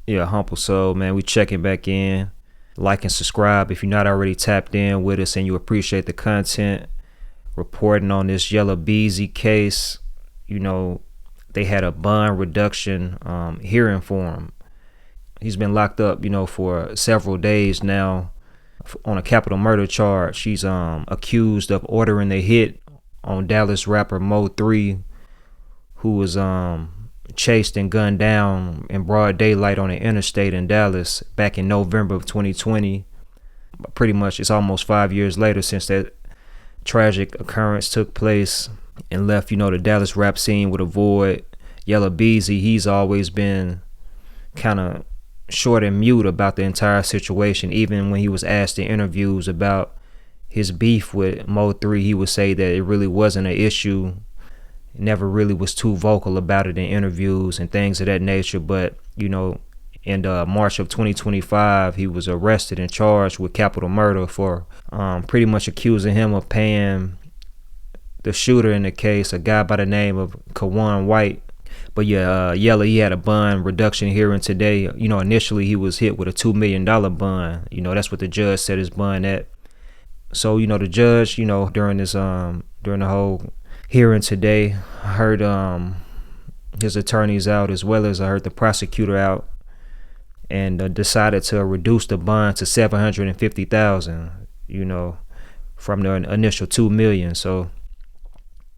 Yeah, Humble Soul, man. We checking back in. Like and subscribe if you're not already tapped in with us and you appreciate the content. Reporting on this Yella Beezy case. You know, they had a bond reduction hearing for him. He's been locked up, for several days now on a capital murder charge. He's accused of ordering a hit on Dallas rapper Mo3, who was chased and gunned down in broad daylight on the Interstate in Dallas back in November of 2020. Pretty much it's almost 5 years later since that tragic occurrence took place and left, the Dallas rap scene with a void. Yella Beezy, he's always been kind of short and mute about the entire situation. Even when he was asked in interviews about his beef with Mo3, he would say that it really wasn't an issue. Never really was too vocal about it in interviews and things of that nature. But in March of 2025, he was arrested and charged with capital murder for pretty much accusing him of paying the shooter in the case, a guy by the name of Kewon White. But yeah, Yella, he had a bond reduction hearing today. Initially he was hit with a $2 million bond. That's what the judge set his bond at. So the judge, during this during the whole hearing today, I heard his attorneys out, as well as I heard the prosecutor out, and decided to reduce the bond to $750,000, from the initial $2 million. So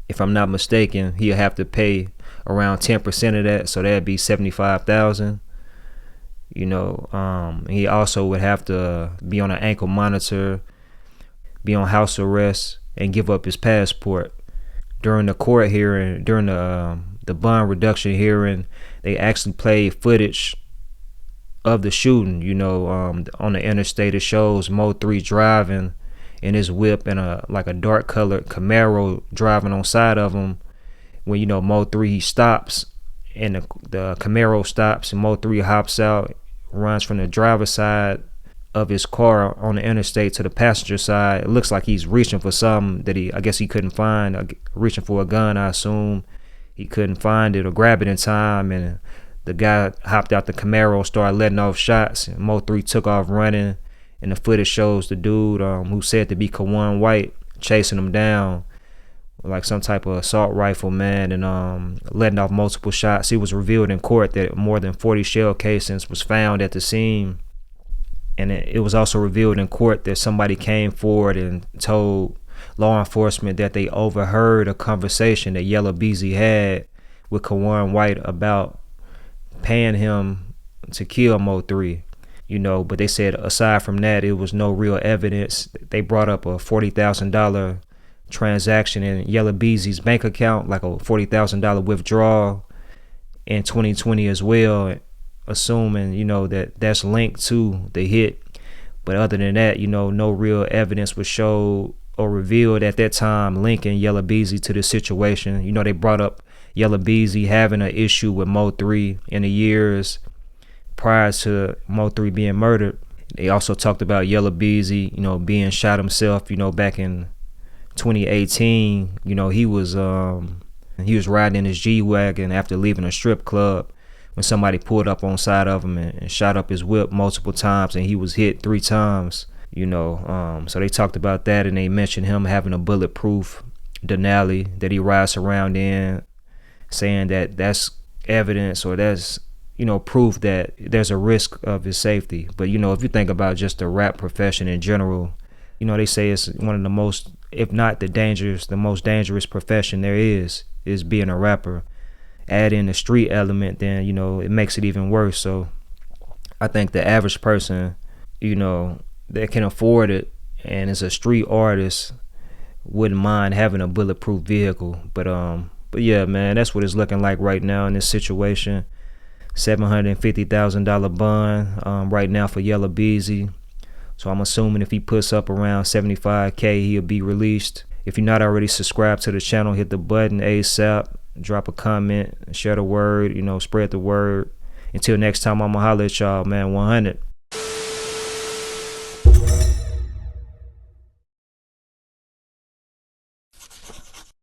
if I'm not mistaken, he'll have to pay around 10% of that, so that'd be $75,000. He also would have to be on an ankle monitor, be on house arrest, and give up his passport. During the court hearing, during the bond reduction hearing, they actually played footage of the shooting. On the interstate, it shows Mo3 driving in his whip and a dark colored Camaro driving on side of him. When Mo3, he stops and the Camaro stops and Mo3 hops out, runs from the driver's side of his car on the interstate to the passenger side. It looks like he's reaching for something that I guess he couldn't find, reaching for a gun. I assume he couldn't find it or grab it in time, and the guy hopped out the Camaro, started letting off shots, and Mo3 took off running. And the footage shows the dude who said to be Kewon White chasing him down like some type of assault rifle, man, and letting off multiple shots. It was revealed in court that more than 40 shell casings was found at the scene. And it was also revealed in court that somebody came forward and told law enforcement that they overheard a conversation that Yella Beezy had with Kewon White about paying him to kill Mo3. But they said aside from that, it was no real evidence. They brought up a $40,000 transaction in Yella Beezy's bank account, like a $40,000 withdrawal in 2020 as well, assuming, that that's linked to the hit. But other than that, no real evidence was showed or revealed at that time linking Yella Beezy to the situation. They brought up Yella Beezy having an issue with Mo3 in the years prior to Mo3 being murdered. They also talked about Yella Beezy, being shot himself, back in 2018. He was riding in his G-Wagon after leaving a strip club when somebody pulled up on side of him and shot up his whip multiple times, and he was hit 3 times. So they talked about that, and they mentioned him having a bulletproof Denali that he rides around in, saying that that's evidence, or that's proof that there's a risk of his safety. But if you think about just the rap profession in general, they say it's one of the most, if not the most dangerous profession there is being a rapper. Add in the street element, then it makes it even worse. So I think the average person that can afford it and is a street artist wouldn't mind having a bulletproof vehicle. But yeah, man, that's what it's looking like right now in this situation. $750,000 bond right now for Yella Beezy. So I'm assuming if he puts up around 75K, he'll be released. If you're not already subscribed to the channel, hit the button ASAP, drop a comment, share the word, spread the word. Until next time, I'ma holler at y'all, man. 100.